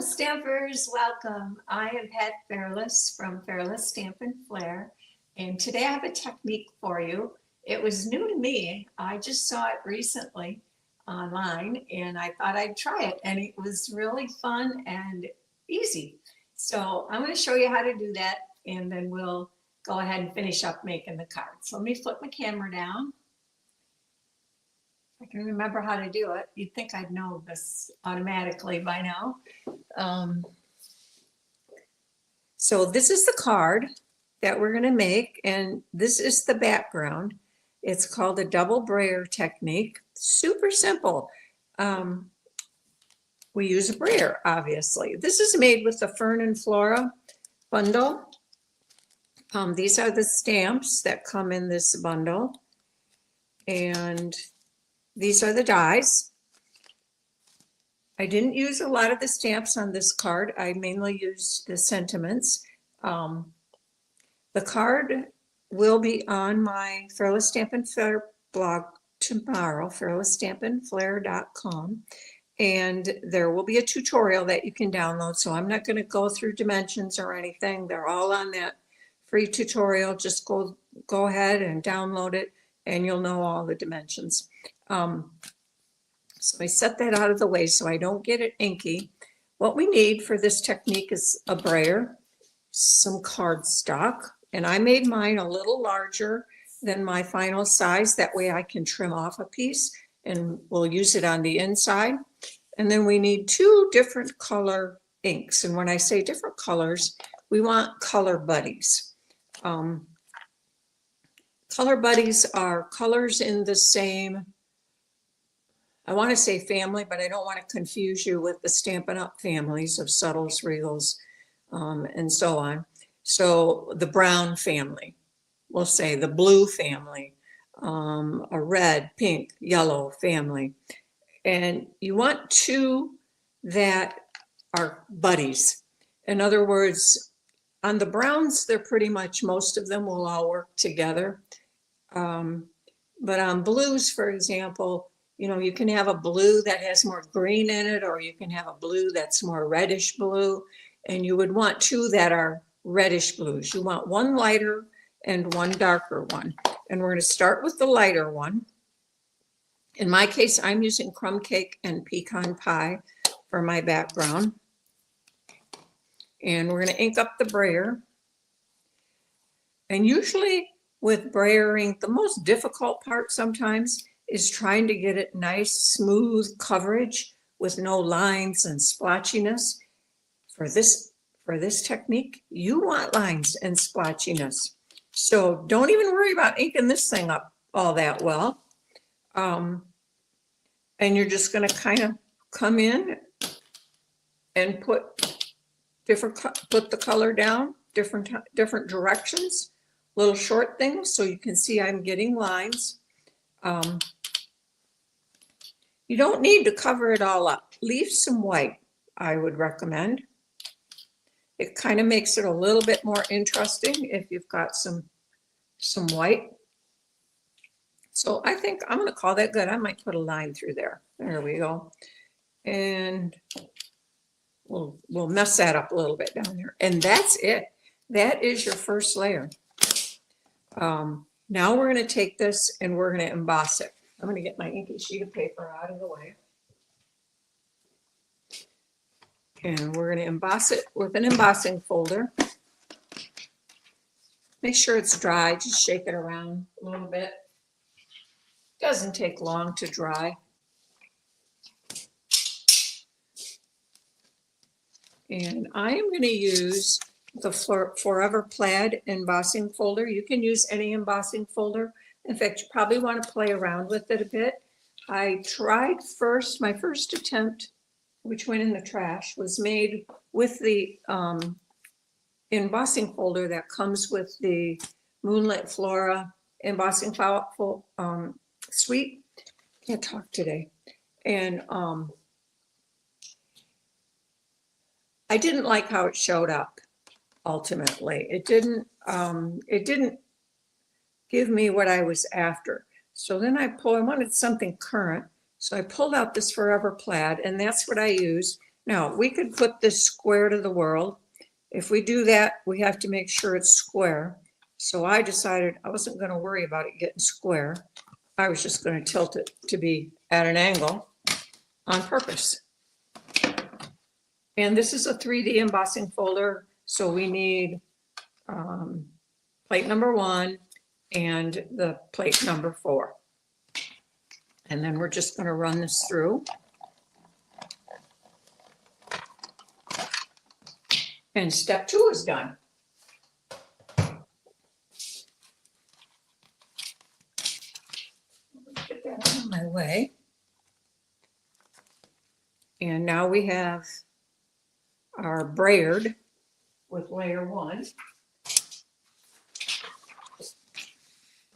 Stampers, welcome. I am Pat Fairless from Fairless Stampin Flair, and today I have a technique for you. It was new to me. I just saw it recently online, and I thought I'd try it, and it was really fun and easy. So I'm going to show you how to do that, and then we'll go ahead and finish up making the card. So let me flip my camera down. I can remember how to do it. You'd think I'd know this automatically by now. So this is the card that we're going to make, and this is the background. It's called a double brayer technique. Super simple. We use a brayer, obviously. This is made with the Fern and Flora bundle. These are the stamps that come in this bundle, and these are the dies. I didn't use a lot of the stamps on this card. I mainly used the sentiments. The card will be on my Fairless Stampin Flair blog tomorrow, fairlessstampinflair.com. And there will be a tutorial that you can download. So I'm not going to go through dimensions or anything. They're all on that free tutorial. Just go ahead and download it, and you'll know all the dimensions. So I set that out of the way so I don't get it inky. What we need for this technique is a brayer, some cardstock, and I made mine a little larger than my final size. That way I can trim off a piece and we'll use it on the inside. And then we need 2 different color inks. And when I say different colors, we want color buddies. Color buddies are colors in the same, I want to say family, but I don't want to confuse you with the Stampin' Up families of subtles, regals, and so on. So the brown family, we'll say the blue family, a red, pink, yellow family. And you want 2 that are buddies. In other words, on the browns, they're pretty much, most of them will all work together. But on blues, for example, you know, you can have a blue that has more green in it, or you can have a blue that's more reddish blue, and you would want 2 that are reddish blues. You want 1 lighter and 1 darker one. And we're going to start with the lighter one. In my case, I'm using crumb cake and pecan pie for my background. And we're going to ink up the brayer. And usually with brayering, the most difficult part sometimes is trying to get it nice, smooth coverage with no lines and splotchiness. For this technique, you want lines and splotchiness. So don't even worry about inking this thing up all that well. And you're just going to kind of come in and put the color down different directions, little short things, so you can see I'm getting lines. You don't need to cover it all up. Leave some white, I would recommend. It kind of makes it a little bit more interesting if you've got some white. So I think I'm going to call that good. I might put a line through there. There we go. And we'll mess that up a little bit down there. And that's it. That is your first layer. Now we're going to take this and we're going to emboss it. I'm going to get my inky sheet of paper out of the way. And we're going to emboss it with an embossing folder. Make sure it's dry. Just shake it around a little bit. Doesn't take long to dry. And I am going to use the Forever Plaid embossing folder. You can use any embossing folder. In fact, you probably want to play around with it a bit. I tried my first attempt, which went in the trash, was made with the embossing folder that comes with the Moonlit Flora embossing file suite. Can't talk today. And I didn't like how it showed up ultimately. It didn't give me what I was after. So then I wanted something current. So I pulled out this Forever Plaid, and that's what I use. Now, we could put this square to the world. If we do that, we have to make sure it's square. So I decided I wasn't going to worry about it getting square. I was just going to tilt it to be at an angle on purpose. And this is a 3D embossing folder, so we need plate number 1 and the plate number 4. And then we're just going to run this through. And step 2 is done. Get that out of my way. And now we have our brayered with layer 1,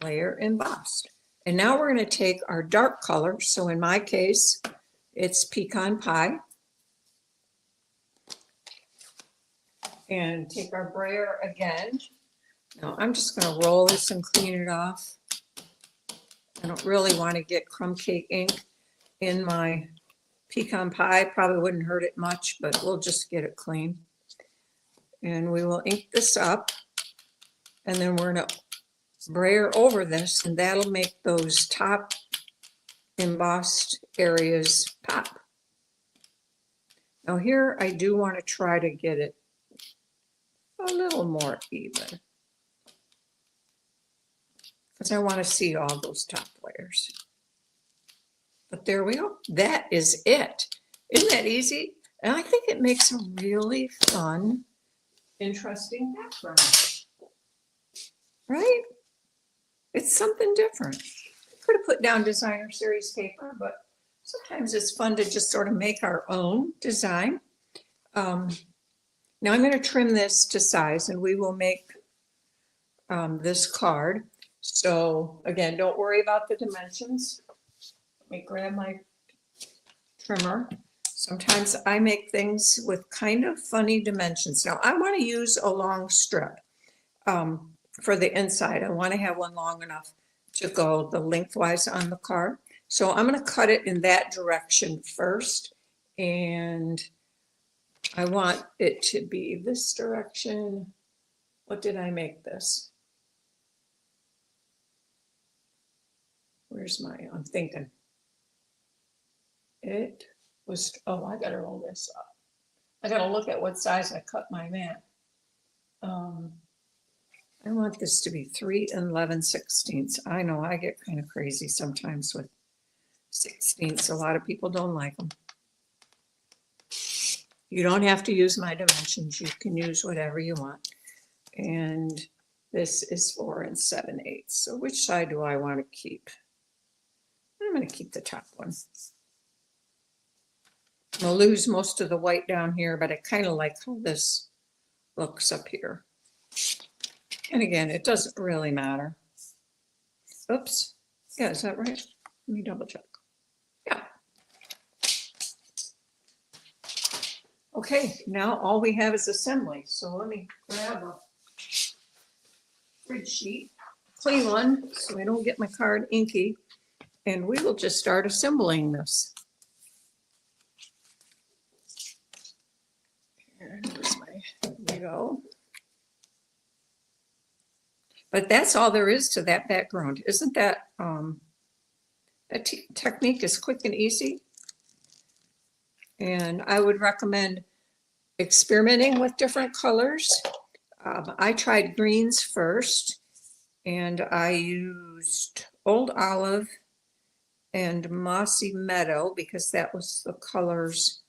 layer embossed. And now we're going to take our dark color. So in my case, it's pecan pie. And take our brayer again. Now I'm just going to roll this and clean it off. I don't really want to get crumb cake ink in my pecan pie. Probably wouldn't hurt it much, but we'll just get it clean. And we will ink this up. And then we're going to brayer over this, and that'll make those top embossed areas pop. Now here I do want to try to get it a little more even, because I want to see all those top layers. But there we go. That is it. Isn't that easy? And I think it makes a really fun, interesting background. Right? It's something different. I could have put down designer series paper, but sometimes it's fun to just sort of make our own design. Now I'm going to trim this to size, and we will make this card. So again, don't worry about the dimensions. Let me grab my trimmer. Sometimes I make things with kind of funny dimensions. Now I want to use a long strip for the inside. I want to have one long enough to go the lengthwise on the card. So I'm going to cut it in that direction first, and I want it to be this direction. What did I make this? Where's my, I'm thinking. It was, oh, I gotta roll this up. I gotta look at what size I cut my mat. I want this to be 3 11/16. I know I get kind of crazy sometimes with 16ths. A lot of people don't like them. You don't have to use my dimensions. You can use whatever you want. And this is 4 7/8. So which side do I want to keep? I'm going to keep the top one. I'll lose most of the white down here, but I kind of like how this looks up here. And again, it doesn't really matter. Oops. Yeah, is that right? Let me double check. Yeah. Okay, now all we have is assembly. So let me grab a grid sheet, clean one, so I don't get my card inky, and we will just start assembling this. Here's my, there we go. But that's all there is to that background. Isn't that, that technique is quick and easy. And I would recommend experimenting with different colors. I tried greens first, and I used Old Olive and Mossy Meadow because that was the colors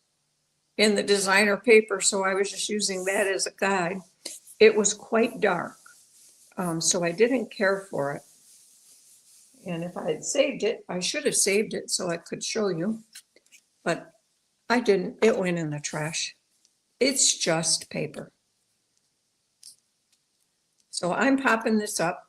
in the designer paper, so I was just using that as a guide. It was quite dark, so I didn't care for it. And if I had saved it, I should have saved it so I could show you, but I didn't. It went in the trash. It's just paper. So I'm popping this up.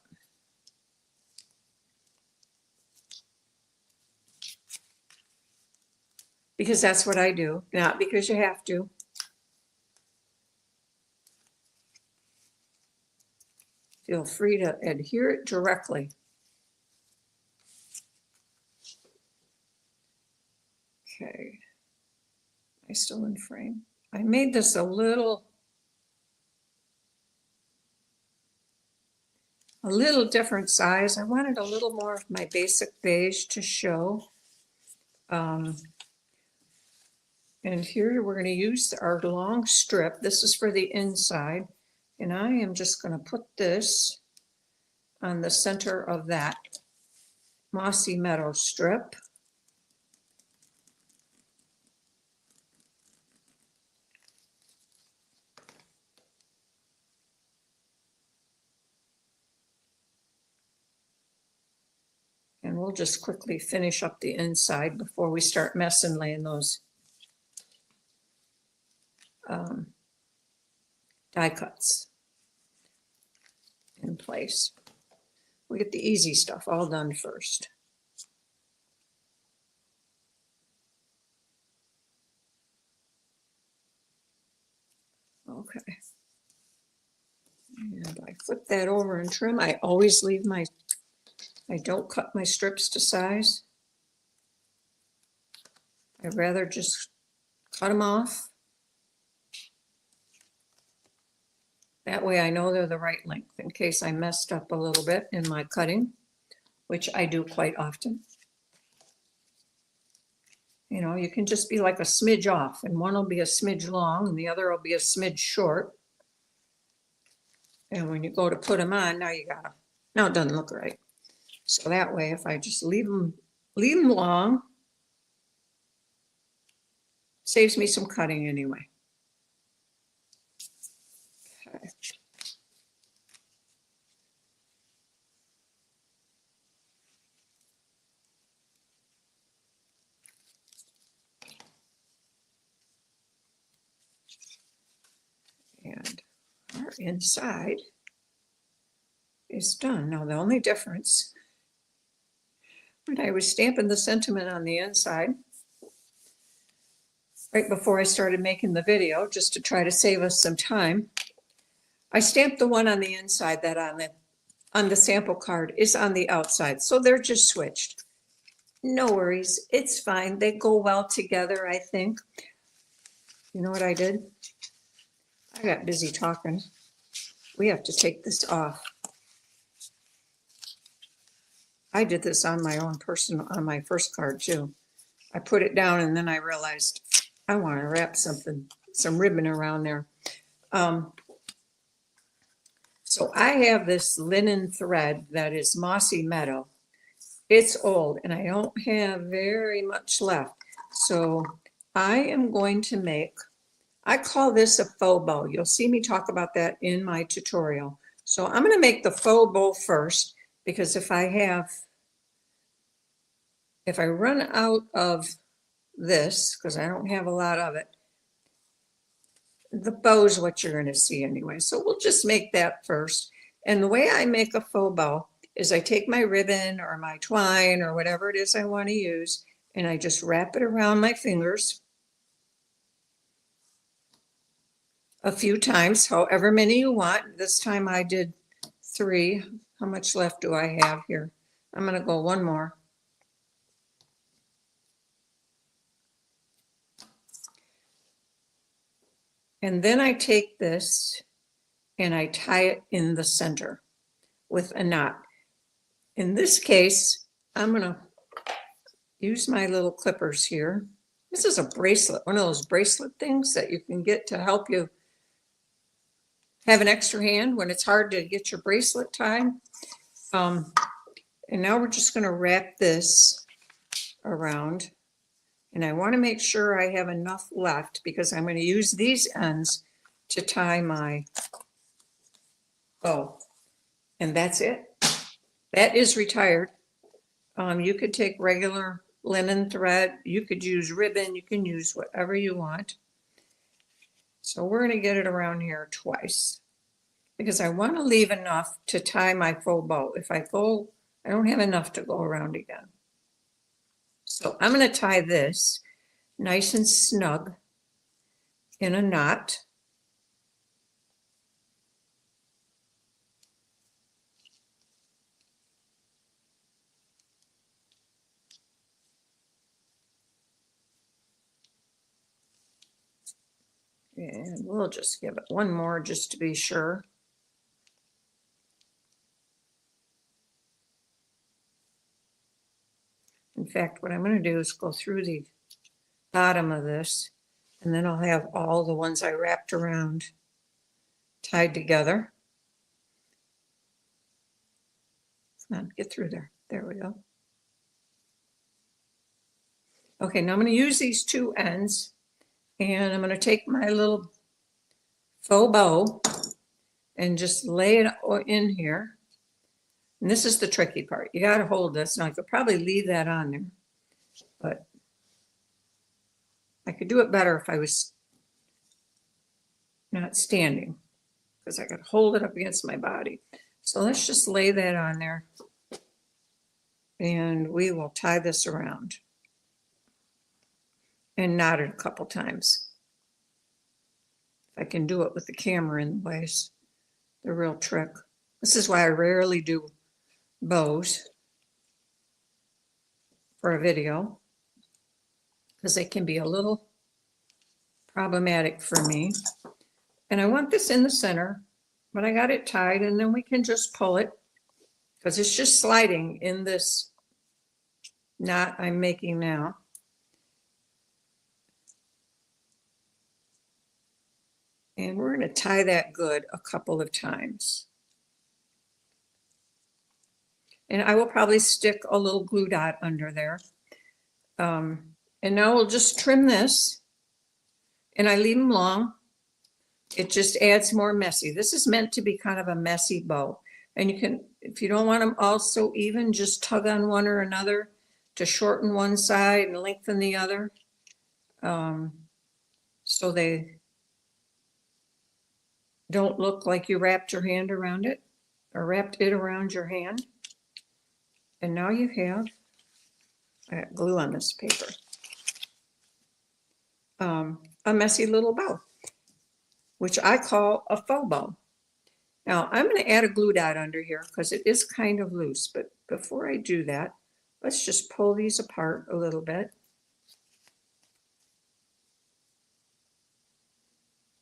Because that's what I do, not because you have to. Feel free to adhere it directly. Okay. I still in frame. I made this a little different size. I wanted a little more of my basic beige to show. And here we're going to use our long strip. This is for the inside. And I am just going to put this on the center of that mossy meadow strip. And we'll just quickly finish up the inside before we start messing laying those die cuts in place. We get the easy stuff all done first. Okay. And I flip that over and trim. I always leave I don't cut my strips to size. I'd rather just cut them off. That way I know they're the right length in case I messed up a little bit in my cutting, which I do quite often. You know, you can just be like a smidge off, and one will be a smidge long and the other will be a smidge short. And when you go to put them on, now it doesn't look right. So that way, if I just leave them long, saves me some cutting anyway. Okay. And our inside is done. Now the only difference, when I was stamping the sentiment on the inside, right before I started making the video, just to try to save us some time, I stamped the one on the inside that on the sample card is on the outside. So they're just switched. No worries, it's fine. They go well together, I think. You know what I did? I got busy talking. We have to take this off. I did this on my own on my first card too. I put it down and then I realized I want to wrap some ribbon around there. So I have this linen thread that is mossy meadow. It's old and I don't have very much left. So I am going to make, I call this a faux bow. You'll see me talk about that in my tutorial. So I'm going to make the faux bow first, because if I run out of this, because I don't have a lot of it, the bow is what you're going to see anyway. So we'll just make that first. And the way I make a faux bow is I take my ribbon or my twine or whatever it is I want to use, and I just wrap it around my fingers a few times, however many you want. This time I did 3. How much left do I have here? I'm going to go one more. And then I take this and I tie it in the center with a knot. In this case, I'm going to use my little clippers here. This is a bracelet, one of those bracelet things that you can get to help you have an extra hand when it's hard to get your bracelet tied. And now we're just going to wrap this around. And I want to make sure I have enough left, because I'm going to use these ends to tie my bow. And that's it. That is retired. You could take regular linen thread. You could use ribbon. You can use whatever you want. So we're going to get it around here twice, because I want to leave enough to tie my faux bow. If I don't have enough to go around again. So I'm going to tie this nice and snug in a knot. And we'll just give it one more just to be sure. In fact, what I'm going to do is go through the bottom of this, and then I'll have all the ones I wrapped around tied together. Come on, get through there. There we go. Okay, now I'm going to use these two ends, and I'm going to take my little faux bow and just lay it in here. And this is the tricky part. You got to hold this. Now I could probably leave that on there, but I could do it better if I was not standing, because I could hold it up against my body. So let's just lay that on there, and we will tie this around and knot it a couple times. If I can do it with the camera in the ways, the real trick. This is why I rarely do bows for a video, because they can be a little problematic for me. And I want this in the center, but I got it tied, and then we can just pull it, because it's just sliding in this knot I'm making now. And we're going to tie that good a couple of times. And I will probably stick a little glue dot under there. And now we'll just trim this, and I leave them long. It just adds more messy. This is meant to be kind of a messy bow. And you can, if you don't want them all so even, just tug on one or another to shorten one side and lengthen the other. So they don't look like you wrapped your hand around it, or wrapped it around your hand. And now you have, I got glue on this paper, a messy little bow, which I call a faux bow. Now I'm going to add a glue dot under here because it is kind of loose, but before I do that, let's just pull these apart a little bit.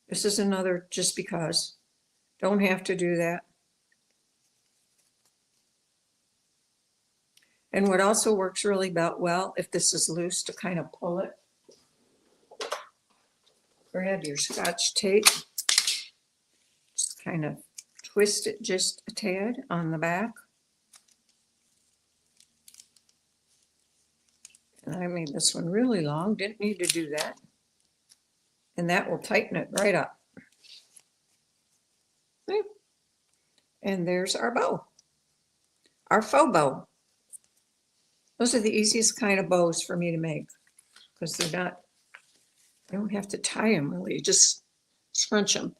This is another just because. Don't have to do that. And what also works really well, if this is loose, to kind of pull it. Grab your Scotch tape. Just kind of twist it just a tad on the back. And I made this one really long, didn't need to do that. And that will tighten it right up. And there's our bow, our faux bow. Those are the easiest kind of bows for me to make, because they're not, I don't have to tie them really, you just scrunch them.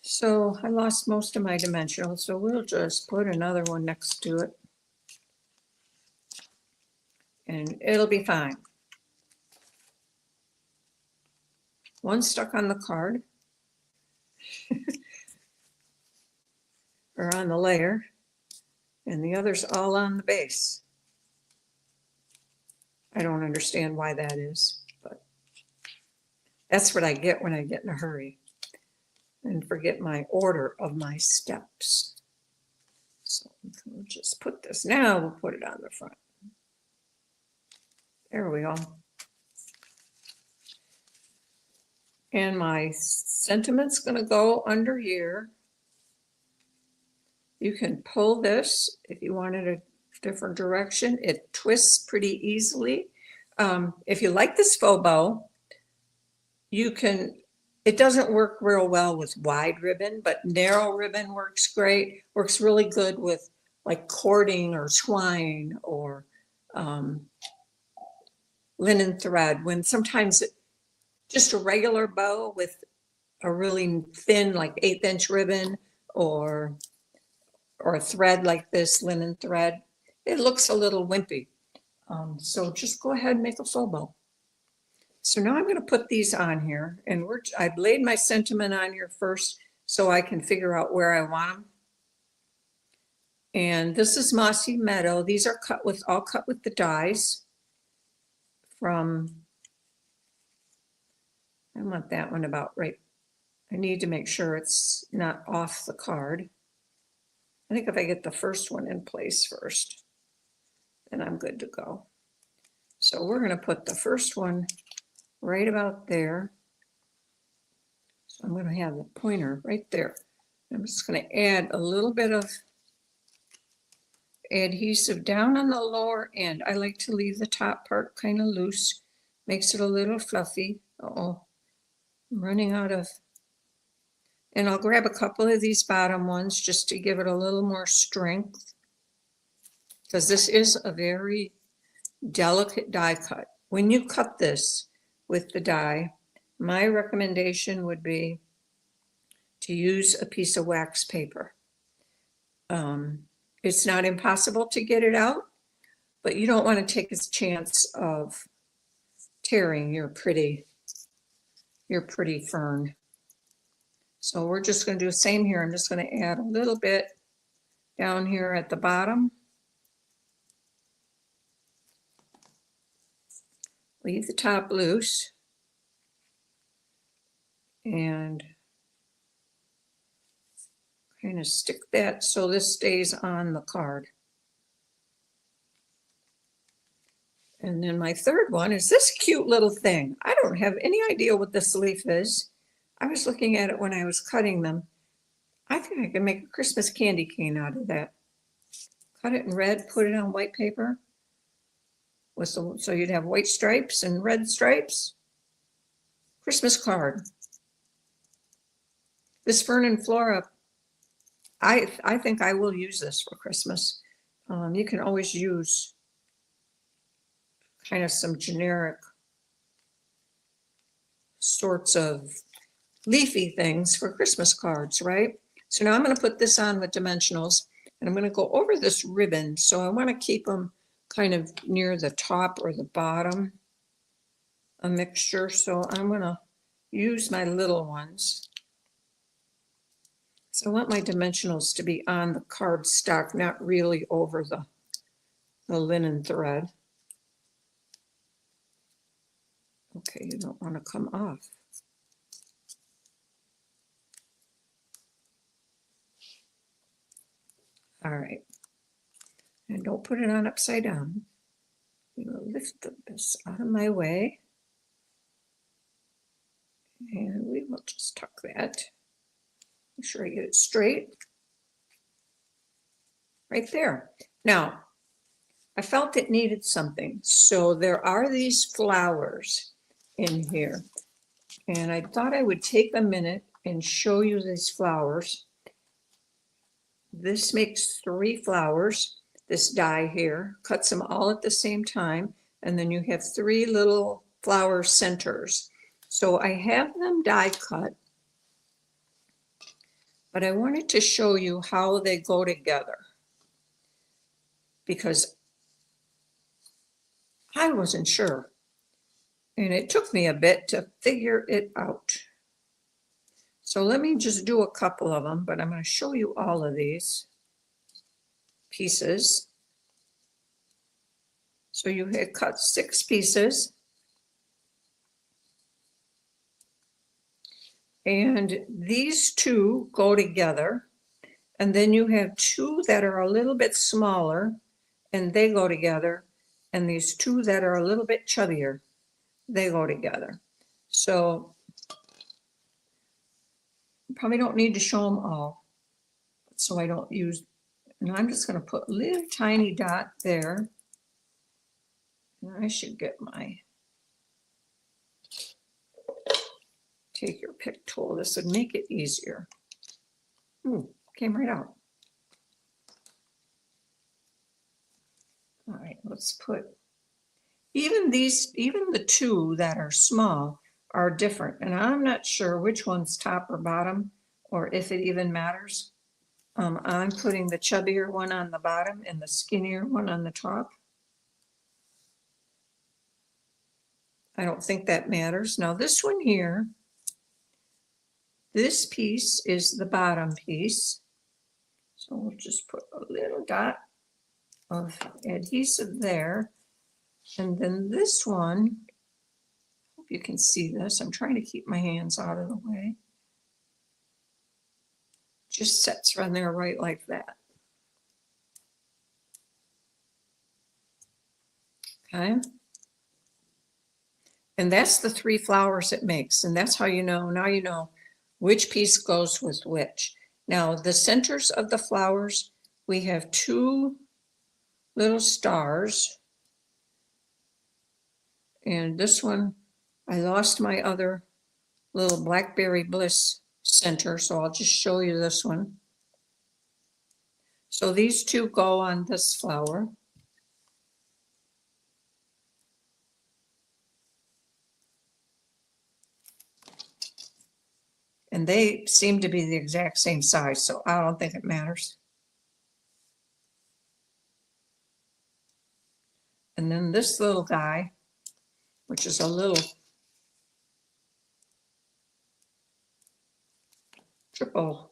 So I lost most of my dimensional, so we'll just put another one next to it, and it'll be fine. One stuck on the card or on the layer, and the other's all on the base. I don't understand why that is, but that's what I get when I get in a hurry and forget my order of my steps. So we'll just put this, now we'll put it on the front. There we go. And my sentiment's going to go under here. You can pull this if you wanted a different direction. It twists pretty easily. If you like this faux bow, you can, it doesn't work real well with wide ribbon, but narrow ribbon works great. Works really good with like cording or twine or linen thread, when sometimes just a regular bow with a really thin, like 1/8 inch ribbon or a thread like this, linen thread, it looks a little wimpy. So just go ahead and make a faux bow. So now I'm going to put these on here, and I've laid my sentiment on here first so I can figure out where I want them. And this is Mossy Meadow. These are all cut with the dies from I want that one about right. I need to make sure it's not off the card. I think if I get the first one in place first, then I'm good to go. So we're going to put the first one right about there. So I'm going to have the pointer right there. I'm just going to add a little bit of adhesive down on the lower end. I like to leave the top part kind of loose, makes it a little fluffy. Uh-oh, I'm running out of, and I'll grab a couple of these bottom ones just to give it a little more strength, because this is a very delicate die cut. When you cut this with the die, my recommendation would be to use a piece of wax paper. It's not impossible to get it out, but you don't want to take a chance of tearing your pretty fern. So we're just going to do the same here. I'm just going to add a little bit down here at the bottom. Leave the top loose. And kind of stick that so this stays on the card. And then my third one is this cute little thing. I don't have any idea what this leaf is. I was looking at it when I was cutting them. I think I can make a Christmas candy cane out of that. Cut it in red, put it on white paper. So you'd have white stripes and red stripes. Christmas card. This Fern Flora, I think I will use this for Christmas. You can always use kind of some generic sorts of leafy things for Christmas cards, right? So now I'm going to put this on with dimensionals, and I'm going to go over this ribbon. So I want to keep them kind of near the top or the bottom, a mixture. So I'm going to use my little ones. So I want my dimensionals to be on the cardstock, not really over the linen thread. Okay, you don't want to come off. All right. And don't put it on upside down. I'm going to lift this out of my way. And we will just tuck that. Make sure I get it straight. Right there. Now, I felt it needed something. So there are these flowers in here. And I thought I would take a minute and show you these flowers. This makes 3 flowers, this die here, cuts them all at the same time. And then you have 3 little flower centers. So I have them die cut. But I wanted to show you how they go together, because I wasn't sure. And it took me a bit to figure it out. So let me just do a couple of them, but I'm going to show you all of these pieces. So you had cut 6 pieces. And these 2 go together. And then you have 2 that are a little bit smaller, and they go together. And these 2 that are a little bit chubbier, they go together. So you probably don't need to show them all. So I don't use, and I'm just going to put a little tiny dot there. And I should get my, take your pick tool. This would make it easier. Ooh, came right out. All right, let's put, even the 2 that are small are different. And I'm not sure which one's top or bottom, or if it even matters. I'm putting the chubbier one on the bottom and the skinnier one on the top. I don't think that matters. Now this one here, this piece is the bottom piece. So we'll just put a little dot of adhesive there. And then this one, Hope you can see this. I'm trying to keep my hands out of the way. Just sets on there right like that. Okay. And that's the 3 flowers it makes. And that's how you know, now you know which piece goes with which. Now the centers of the flowers, we have 2 little stars. And this one, I lost my other little Blackberry Bliss center, so I'll just show you this one. So these 2 go on this flower. And they seem to be the exact same size, so I don't think it matters. And then this little guy, which is a little triple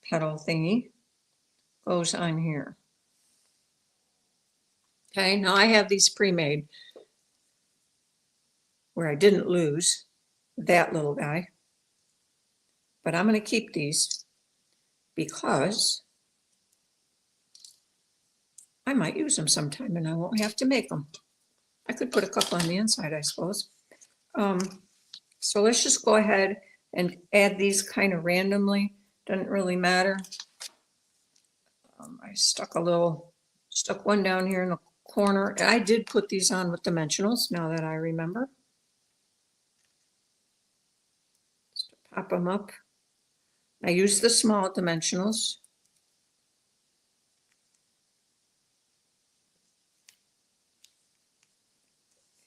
petal thingy, goes on here. Okay, now I have these pre-made where I didn't lose that little guy. But I'm going to keep these because I might use them sometime and I won't have to make them. I could put a couple on the inside, I suppose. So let's just go ahead and add these kind of randomly. Doesn't really matter. I stuck one down here in the corner. I did put these on with dimensionals now that I remember. Just pop them up. I use the small dimensionals.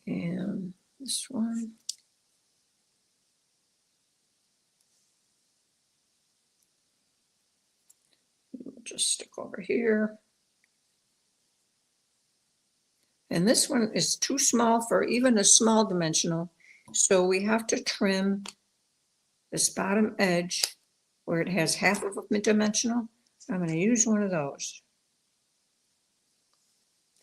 And this one. We'll just stick over here. And this one is too small for even a small dimensional. So we have to trim this bottom edge where it has half of a dimensional. I'm going to use one of those.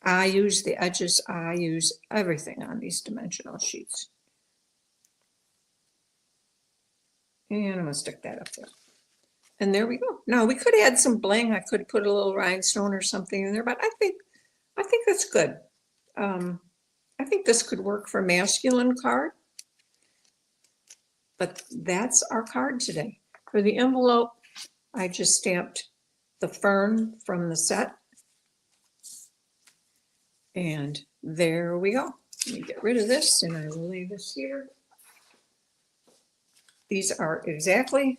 I use the edges. I use everything on these dimensional sheets. And I'm going to stick that up there. And there we go. Now we could add some bling. I could put a little rhinestone or something in there, but I think that's good. I think this could work for masculine card. But that's our card today. For the envelope, I just stamped the fern from the set. And there we go. Let me get rid of this and I will leave this here. These are exactly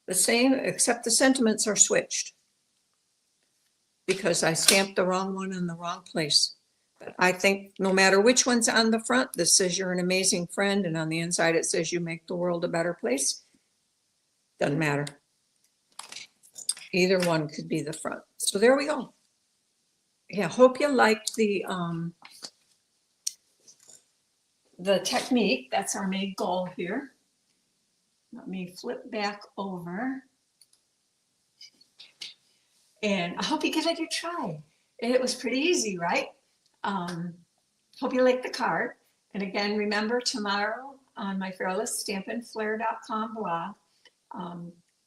the same, except the sentiments are switched because I stamped the wrong one in the wrong place. But I think no matter which one's on the front, this says you're an amazing friend, and on the inside it says you make the world a better place. Doesn't matter. Either one could be the front. So there we go. Yeah, hope you liked the technique. That's our main goal here. Let me flip back over. And I hope you give it a try. And it was pretty easy, right? Hope you like the card. And again, remember tomorrow on my fairlessstampinflair.com blog,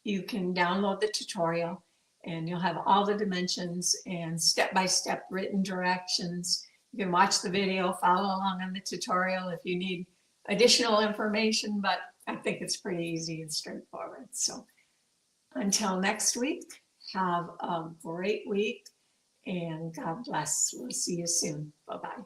you can download the tutorial and you'll have all the dimensions and step-by-step written directions. You can watch the video, follow along on the tutorial if you need additional information, but I think it's pretty easy and straightforward. So until next week, have a great week and God bless. We'll see you soon. Bye-bye.